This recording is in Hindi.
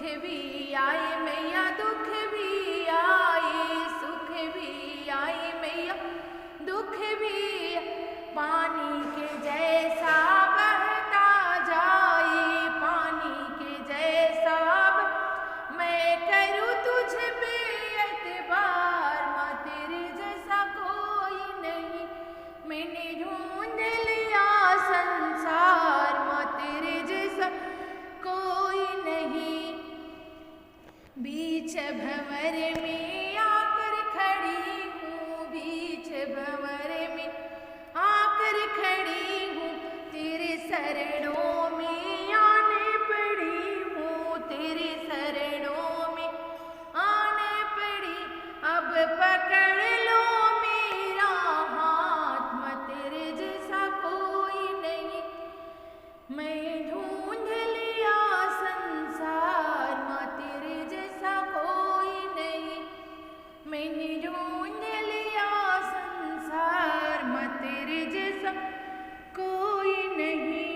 भी आए मैया, दुख भी आए, सुख भी आए मैया, दुख भी पानी के जैसा बहता जाए, पानी के जैसा मैं करूँ तुझ पे एतबार, माँ तेरे जैसा कोई नहीं, मैंने ढूंढ लिया संसार, माँ तेरे जैसा कोई नहीं। बीच भंवर में आकर खड़ी हूँ, बीच भंवर में आकर खड़ी हूँ, तेरे शरणों में आने पड़ी हूँ, तेरे शरणों में आने पड़ी। अब पकड़ लो मेरा हाथ, मैं तेरे जैसा कोई नहीं, मैं ढूंढ लिया संसार, माँ तेरे जैसा कोई नहीं, मैंने ढूंढ लिया संसार, माँ तेरे जैसा कोई नहीं।